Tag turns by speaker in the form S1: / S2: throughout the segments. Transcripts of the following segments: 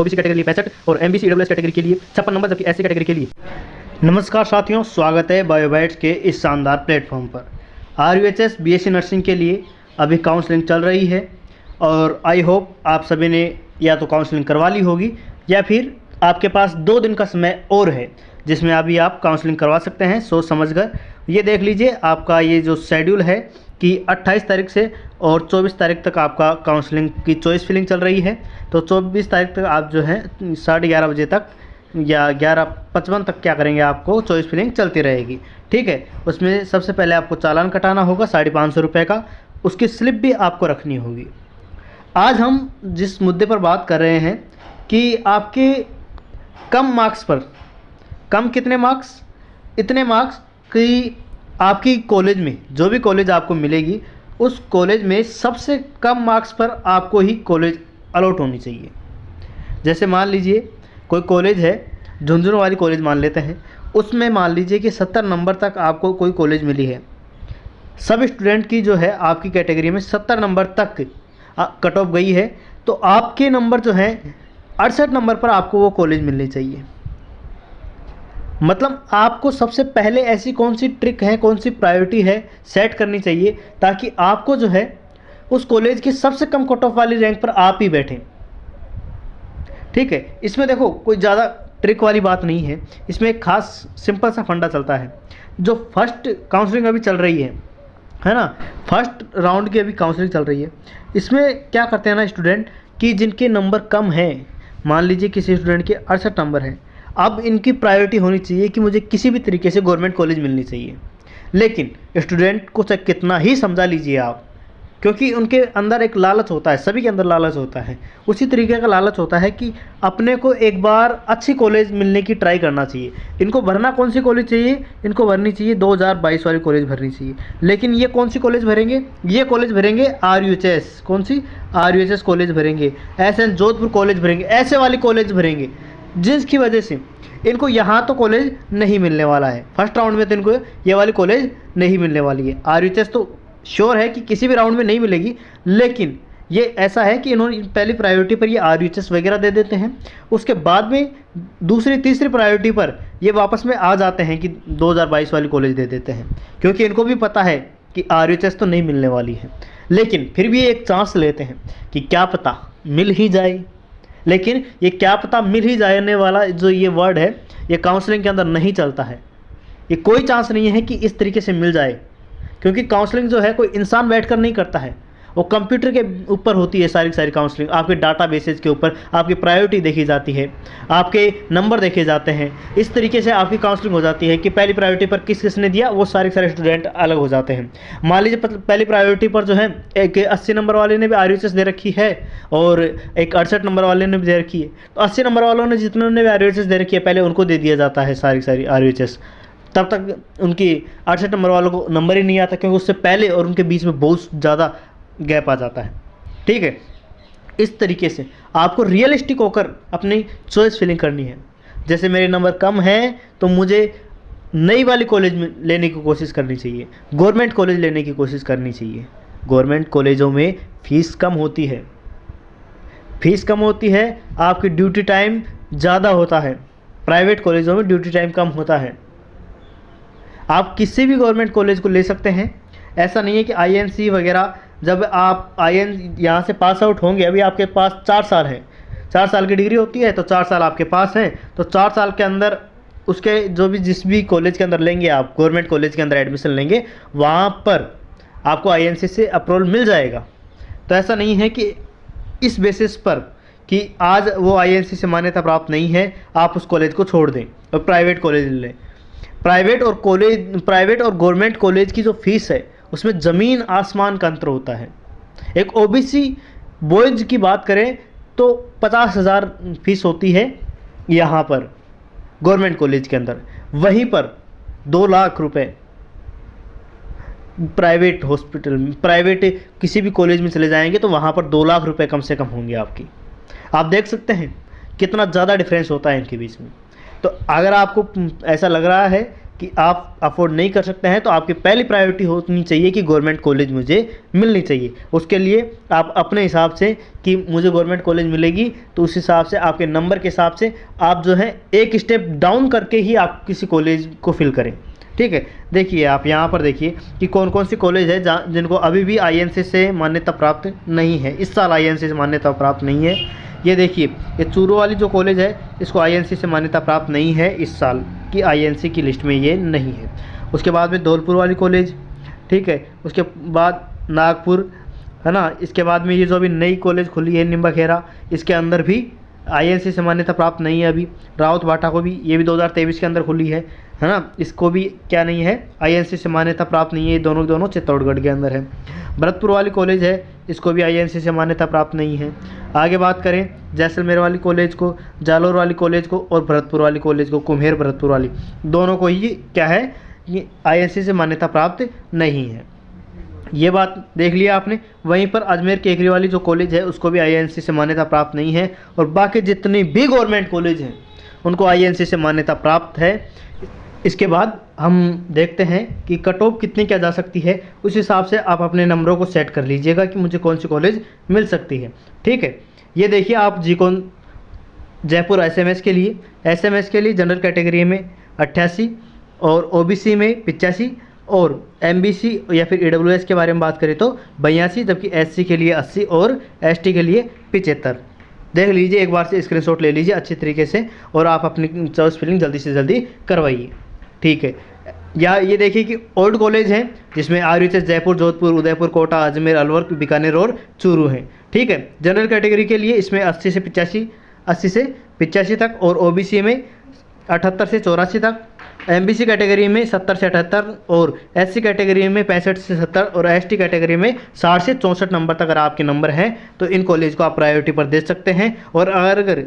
S1: OBC category के लिए 65 और एमबीसी ईडब्ल्यूएस कैटेगरी के लिए 56 नंबर, जबकि एससी कैटेगरी के लिए।
S2: नमस्कार साथियों, स्वागत है बायोबाइट्स के इस शानदार प्लेटफॉर्म पर। आरयूएचएस बीएससी नर्सिंग के लिए अभी काउंसलिंग चल रही है और आई होप आप सभी ने या तो काउंसलिंग करवा ली होगी या फिर आपके पास 2 दिन का समय और है जिसमें अभी आप काउंसलिंग करवा सकते हैं सोच समझकर। ये देख लीजिए, आपका ये जो शेड्यूल है कि 28 तारीख से और 24 तारीख तक आपका काउंसलिंग की चॉइस फिलिंग चल रही है। तो 24 तारीख तक आप जो है 11:30 बजे तक या 11:55 तक क्या करेंगे, आपको चॉइस फिलिंग चलती रहेगी। ठीक है, उसमें सबसे पहले आपको चालान कटाना होगा 550 रुपये का, उसकी स्लिप भी आपको रखनी होगी। आज हम जिस मुद्दे पर बात कर रहे हैं कि आपके कम मार्क्स पर, कम कितने मार्क्स, इतने मार्क्स कि आपकी कॉलेज में जो भी कॉलेज आपको मिलेगी उस कॉलेज में सबसे कम मार्क्स पर आपको ही कॉलेज अलॉट होनी चाहिए। जैसे मान लीजिए कोई कॉलेज है, झुंझुनू वाली कॉलेज मान लेते हैं, उसमें मान लीजिए कि 70 नंबर तक आपको कोई कॉलेज मिली है। सब स्टूडेंट की जो है आपकी कैटेगरी में 70 नंबर तक कट ऑफ गई है, तो आपके नंबर जो है 68 नंबर पर आपको वो कॉलेज मिलनी चाहिए। मतलब आपको सबसे पहले ऐसी कौन सी ट्रिक है, कौन सी प्रायोरिटी है सेट करनी चाहिए ताकि आपको जो है उस कॉलेज की सबसे कम कट ऑफ वाली रैंक पर आप ही बैठें। ठीक है, इसमें देखो कोई ज़्यादा ट्रिक वाली बात नहीं है, इसमें एक खास सिंपल सा फंडा चलता है। जो फर्स्ट काउंसलिंग अभी चल रही है ना, फर्स्ट राउंड की अभी काउंसलिंग चल रही है। इसमें क्या करते हैं ना स्टूडेंट कि जिनके नंबर कम हैं, मान लीजिए किसी स्टूडेंट के 68 नंबर हैं, अब इनकी प्रायोरिटी होनी चाहिए कि मुझे किसी भी तरीके से गवर्नमेंट कॉलेज मिलनी चाहिए। लेकिन स्टूडेंट को चाहे कितना ही समझा लीजिए आप, क्योंकि उनके अंदर एक लालच होता है, सभी के अंदर लालच होता है, उसी तरीके का लालच होता है कि अपने को एक बार अच्छी कॉलेज मिलने की ट्राई करना चाहिए। इनको भरना कौन सी कॉलेज चाहिए, इनको भरनी चाहिए 2022 वाली कॉलेज भरनी चाहिए। लेकिन ये कौन सी कॉलेज भरेंगे, ये कॉलेज भरेंगे आरयूएचएस, कौन सी आरयूएचएस कॉलेज भरेंगे, एसएन जोधपुर कॉलेज भरेंगे, ऐसे वाली कॉलेज भरेंगे जिसकी वजह से इनको यहाँ तो कॉलेज नहीं मिलने वाला है। फर्स्ट राउंड में तो इनको ये वाली कॉलेज नहीं मिलने वाली है। आरयूएचएस तो श्योर है कि किसी भी राउंड में नहीं मिलेगी, लेकिन ये ऐसा है कि इन्होंने पहली प्रायोरिटी पर ये आरयूएचएस वगैरह दे देते हैं, उसके बाद में दूसरी तीसरी प्रायोरिटी पर ये वापस में आ जाते हैं कि 2022 वाली कॉलेज दे देते हैं, क्योंकि इनको भी पता है कि आरयूएचएस तो नहीं मिलने वाली है। लेकिन फिर भी एक चांस लेते हैं कि क्या पता मिल ही जाए। लेकिन ये क्या पता मिल ही जाने वाला जो ये वर्ड है, ये काउंसलिंग के अंदर नहीं चलता है। ये कोई चांस नहीं है कि इस तरीके से मिल जाए, क्योंकि काउंसलिंग जो है कोई इंसान बैठकर नहीं करता है, वो कंप्यूटर के ऊपर होती है सारी सारी काउंसलिंग। आपके डाटा बेसेस के ऊपर आपकी प्रायोरिटी देखी जाती है, आपके नंबर देखे जाते हैं, इस तरीके से आपकी काउंसलिंग हो जाती है कि पहली प्रायोरिटी पर किस किसने दिया, वो सारे स्टूडेंट अलग हो जाते हैं। मान लीजिए पहली प्रायोरिटी पर जो है एक 80 नंबर वाले ने भी आरयूएचएस दे रखी है और एक 68 नंबर वाले ने भी दे रखी है, तो 80 नंबर वालों ने जितने ने भी आरयूएचएस दे रखी है पहले उनको दे दिया जाता है सारी आरयूएचएस। तब तक उनकी 68 नंबर वालों को नंबर ही नहीं आता, क्योंकि उससे पहले और उनके बीच में बहुत ज़्यादा गैप आ जाता है। ठीक है, इस तरीके से आपको रियलिस्टिक होकर अपनी चॉइस फिलिंग करनी है। जैसे मेरे नंबर कम हैं तो मुझे नई वाली कॉलेज में लेने की कोशिश करनी चाहिए, गवर्नमेंट कॉलेज लेने की कोशिश करनी चाहिए। गवर्नमेंट कॉलेजों में फ़ीस कम होती है, फीस कम होती है, आपकी ड्यूटी टाइम ज़्यादा होता है। प्राइवेट कॉलेजों में ड्यूटी टाइम कम होता है। आप किसी भी गवर्नमेंट कॉलेज को ले सकते हैं, ऐसा नहीं है कि आईएनसी वगैरह, जब आप यहाँ से पास आउट होंगे, अभी आपके पास 4 साल है, 4 साल की डिग्री होती है, तो 4 साल आपके पास हैं, तो 4 साल के अंदर उसके जो भी जिस भी कॉलेज के अंदर लेंगे, आप गवर्नमेंट कॉलेज के अंदर एडमिशन लेंगे, वहाँ पर आपको आईएनसी से अप्रूवल मिल जाएगा। तो ऐसा नहीं है कि इस बेसिस पर कि आज वो आईएनसी से मान्यता प्राप्त नहीं है आप उस कॉलेज को छोड़ दें और प्राइवेट कॉलेज लें। प्राइवेट और गवर्नमेंट कॉलेज की जो फीस है उसमें ज़मीन आसमान का अंतर होता है। एक ओबीसी बॉयज़ की बात करें तो 50,000 फीस होती है यहाँ पर गवर्नमेंट कॉलेज के अंदर, वहीं पर 2 लाख रुपए प्राइवेट हॉस्पिटल में, प्राइवेट किसी भी कॉलेज में चले जाएंगे तो वहाँ पर 2 लाख रुपए कम से कम होंगे आपकी। आप देख सकते हैं कितना ज़्यादा डिफरेंस होता है इनके बीच में। तो अगर आपको ऐसा लग रहा है कि आप अफोर्ड नहीं कर सकते हैं तो आपकी पहली प्रायोरिटी होनी चाहिए कि गवर्नमेंट कॉलेज मुझे मिलनी चाहिए। उसके लिए आप अपने हिसाब से कि मुझे गवर्नमेंट कॉलेज मिलेगी, तो उस हिसाब से आपके नंबर के हिसाब से आप जो है एक स्टेप डाउन करके ही आप किसी कॉलेज को फिल करें। ठीक है, देखिए आप यहाँ पर देखिए कि कौन कौन सी कॉलेज है जिनको अभी भी INC से मान्यता प्राप्त नहीं है, इस साल INC से मान्यता प्राप्त नहीं है। ये देखिए, ये चूरू वाली जो कॉलेज है इसको INC से मान्यता प्राप्त नहीं है, इस साल की INC की लिस्ट में ये नहीं है। उसके बाद में धौलपुर वाली कॉलेज, ठीक है, उसके बाद नागपुर है ना, इसके बाद में ये जो अभी नई कॉलेज खुली है निम्बाखेरा, इसके अंदर भी INC से मान्यता प्राप्त नहीं है अभी। राउत भाटा को भी, ये भी 2023 के अंदर खुली है ना, इसको भी क्या नहीं है, INC से मान्यता प्राप्त नहीं है। ये दोनों चित्तौड़गढ़ के अंदर है। भरतपुर वाली कॉलेज है, इसको भी INC से मान्यता प्राप्त नहीं है। आगे बात करें जैसलमेर वाली कॉलेज को, जालौर वाली कॉलेज को और भरतपुर वाली कॉलेज को, कुम्हेर भरतपुर वाली, दोनों को ही क्या है, ये INC से मान्यता प्राप्त नहीं है। ये बात देख लिया आपने। वहीं पर अजमेर केकरी वाली जो कॉलेज है उसको भी INC से मान्यता प्राप्त नहीं है, और बाकी जितनी भी गवर्नमेंट कॉलेज हैं उनको INC से मान्यता प्राप्त है। इसके बाद हम देखते हैं कि कट ऑफ कितनी क्या जा सकती है, उस हिसाब से आप अपने नंबरों को सेट कर लीजिएगा कि मुझे कौन सी कॉलेज मिल सकती है। ठीक है, ये देखिए आप जीकॉन जयपुर SMS के लिए जनरल कैटेगरी में 88 और OBC में 85 और MBC या फिर EWS के बारे में बात करें तो 82, जबकि SC के लिए 80 और ST के लिए 75। देख लीजिए, एक बार से स्क्रीनशॉट ले लीजिए अच्छी तरीके से और आप अपनी चॉइस फिलिंग जल्दी से जल्दी करवाइए। ठीक है, या ये देखिए कि ओल्ड कॉलेज हैं जिसमें RUHS जयपुर, जोधपुर, उदयपुर, कोटा, अजमेर, अलवर, बीकानेर और चूरू हैं। ठीक है, जनरल कैटेगरी के लिए इसमें 80 से 85 तक और OBC में 78 से 84 तक, MBC कैटेगरी में 70 से 78 और SC कैटेगरी में 65 से 70 और ST कैटेगरी में 60 से 64 नंबर तक अगर आपके नंबर हैं तो इन कॉलेज को आप प्रायोरिटी पर दे सकते हैं। और अगर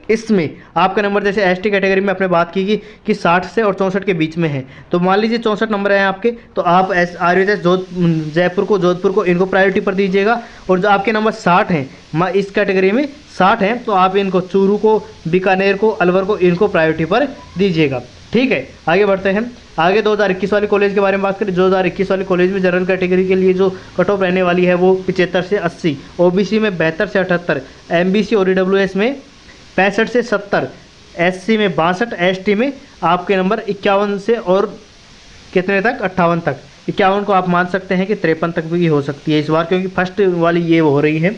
S2: इसमें आपका नंबर जैसे ST कैटेगरी में आपने बात की कि 60 से और 64 के बीच में है, तो मान लीजिए 64 नंबर हैं आपके, तो आप RUHS जयपुर को, जोधपुर को, इनको प्रायोरिटी पर दीजिएगा। और जो आपके नंबर 60 हैं, इस कैटेगरी में 60 हैं, तो आप इनको चूरू को, बीकानेर को, अलवर को, इनको प्रायोरिटी पर दीजिएगा। ठीक है, आगे बढ़ते हैं। आगे 2021 वाली कॉलेज के बारे में बात करें। 2021 वाली कॉलेज में जनरल कैटेगरी के लिए जो कट ऑफ रहने वाली है वो 75 से 80, OBC में 72 से 78, MBC और EWS में 65 से 70, SC में 62, ST में आपके नंबर 51 से और कितने तक, 58 तक। 51 को आप मान सकते हैं कि 53 तक भी हो सकती है इस बार, क्योंकि फर्स्ट वाली ये हो रही है,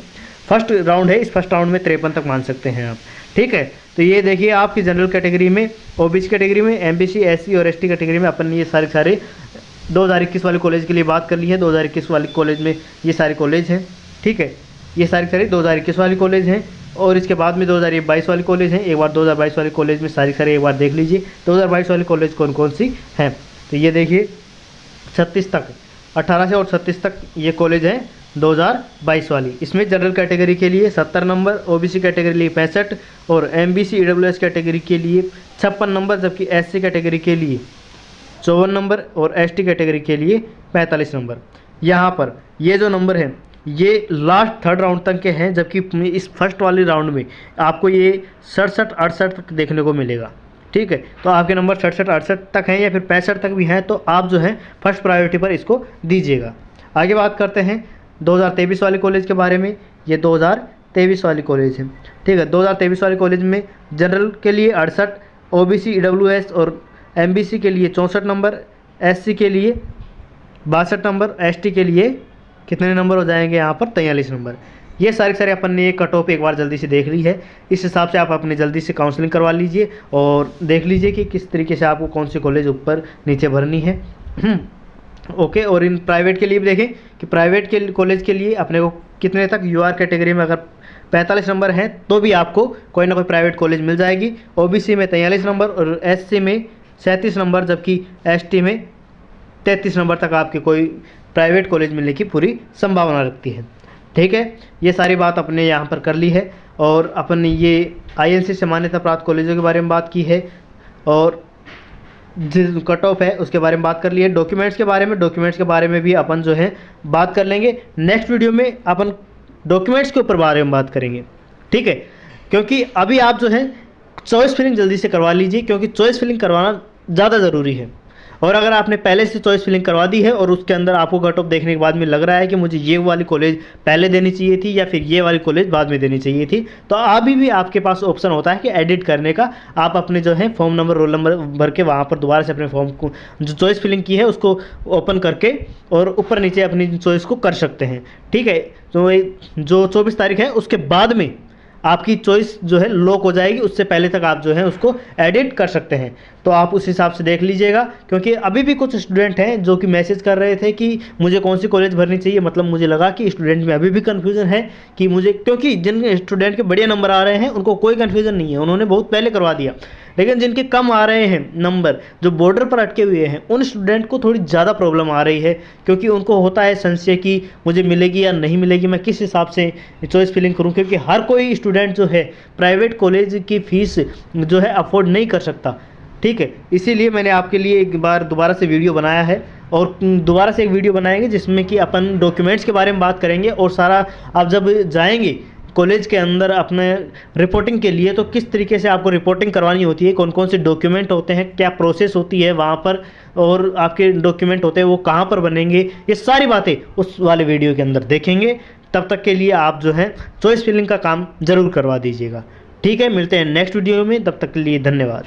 S2: फर्स्ट राउंड है, इस फर्स्ट राउंड में 53 तक मान सकते हैं आप। ठीक है, तो ये देखिए आपकी जनरल कैटेगरी में, OBC कैटेगरी में, MBC, SC और ST कैटेगरी में अपन ये सारे 2021 वाले कॉलेज के लिए बात कर ली है। 2021 वाली कॉलेज में ये सारे कॉलेज हैं। ठीक है, ये सारी 2021 वाली कॉलेज हैं। और इसके बाद में 2022 वाली कॉलेज हैं। एक बार 2022 वाली कॉलेज में सारी एक बार देख लीजिए 2022 वाली कॉलेज कौन कौन सी हैं। तो ये देखिए 36 तक, 18 से और 36 तक ये कॉलेज हैं 2022 वाली। इसमें जनरल कैटेगरी के लिए 70 नंबर, OBC कैटेगरी के लिए 65 और MBC EWS कैटेगरी के लिए 56 नंबर, जबकि SC कैटेगरी के लिए 54 नंबर और ST कैटेगरी के लिए 45 नंबर। यहाँ पर ये जो नंबर हैं ये लास्ट थर्ड राउंड तक के हैं, जबकि इस फर्स्ट वाले राउंड में आपको ये 67-68 तक देखने को मिलेगा। ठीक है, तो आपके नंबर 67-68 तक हैं या फिर 65 तक भी हैं, तो आप जो है फर्स्ट प्रायोरिटी पर इसको दीजिएगा। आगे बात करते हैं 2023 वाले कॉलेज के बारे में। ये 2023 वाली कॉलेज है। ठीक है, 2023 वाले कॉलेज में जनरल के लिए 68, OBC EWS और MBC के लिए 64 नंबर, SC के लिए 62 नंबर, ST के लिए कितने नंबर हो जाएंगे यहाँ पर 43 नंबर। ये सारे अपन ने एक कट ऑफ एक बार जल्दी से देख ली है। इस हिसाब से आप अपने जल्दी से काउंसलिंग करवा लीजिए और देख लीजिए कि किस तरीके से आपको कौन सी कॉलेज ऊपर नीचे भरनी है। ओके, और इन प्राइवेट के लिए भी देखें कि प्राइवेट के कॉलेज के लिए अपने को कितने तक UR कैटेगरी में अगर 45 नंबर हैं तो भी आपको कोई ना कोई प्राइवेट कॉलेज मिल जाएगी। OBC में 43 नंबर और SC में 37 नंबर, जबकि ST में 33 नंबर तक आपके कोई प्राइवेट कॉलेज मिलने की पूरी संभावना रखती है। ठीक है, ये सारी बात अपने यहाँ पर कर ली है और अपन ने ये INC से मान्यता प्राप्त कॉलेजों के बारे में बात की है और जिस कट ऑफ है उसके बारे में बात कर ली है। डॉक्यूमेंट्स के बारे में भी अपन जो है बात कर लेंगे। नेक्स्ट वीडियो में अपन डॉक्यूमेंट्स के ऊपर बारे में बात करेंगे। ठीक है, क्योंकि अभी आप जो है चॉइस फिलिंग जल्दी से करवा लीजिए, क्योंकि चॉइस फिलिंग करवाना ज़्यादा ज़रूरी है। और अगर आपने पहले से चॉइस फिलिंग करवा दी है और उसके अंदर आपको कट ऑफ देखने के बाद में लग रहा है कि मुझे ये वाली कॉलेज पहले देनी चाहिए थी या फिर ये वाली कॉलेज बाद में देनी चाहिए थी, तो अभी भी आपके पास ऑप्शन होता है कि एडिट करने का। आप अपने जो है फॉर्म नंबर, रोल नंबर भर के वहाँ पर दोबारा से अपने फॉर्म को जो चॉइस फिलिंग की है उसको ओपन करके और ऊपर नीचे अपनी चॉइस को कर सकते हैं। ठीक है, तो जो 24 तारीख है उसके बाद में आपकी चॉइस जो है लॉक हो जाएगी, उससे पहले तक आप जो है उसको एडिट कर सकते हैं। तो आप उस हिसाब से देख लीजिएगा, क्योंकि अभी भी कुछ स्टूडेंट हैं जो कि मैसेज कर रहे थे कि मुझे कौन सी कॉलेज भरनी चाहिए। मतलब मुझे लगा कि स्टूडेंट में अभी भी कन्फ्यूज़न है कि मुझे, क्योंकि जिन स्टूडेंट के बढ़िया नंबर आ रहे हैं उनको कोई कन्फ्यूज़न नहीं है, उन्होंने बहुत पहले करवा दिया। लेकिन जिनके कम आ रहे हैं नंबर, जो बॉर्डर पर अटके हुए हैं, उन स्टूडेंट को थोड़ी ज़्यादा प्रॉब्लम आ रही है, क्योंकि उनको होता है संशय कि मुझे मिलेगी या नहीं मिलेगी, मैं किस हिसाब से चॉइस फिलिंग करूं, क्योंकि हर कोई स्टूडेंट जो है प्राइवेट कॉलेज की फ़ीस जो है अफोर्ड नहीं कर सकता। ठीक है, इसीलिए मैंने आपके लिए एक बार दोबारा से वीडियो बनाया है, और दोबारा से एक वीडियो बनाएंगे जिसमें कि अपन डॉक्यूमेंट्स के बारे में बात करेंगे, और सारा आप जब जाएंगे कॉलेज के अंदर अपने रिपोर्टिंग के लिए तो किस तरीके से आपको रिपोर्टिंग करवानी होती है, कौन कौन से डॉक्यूमेंट होते हैं, क्या प्रोसेस होती है वहाँ पर, और आपके डॉक्यूमेंट होते हैं वो कहाँ पर बनेंगे, ये सारी बातें उस वाले वीडियो के अंदर देखेंगे। तब तक के लिए आप जो है चॉइस फिलिंग का काम ज़रूर करवा दीजिएगा। ठीक है, मिलते हैं नेक्स्ट वीडियो में, तब तक के लिए धन्यवाद।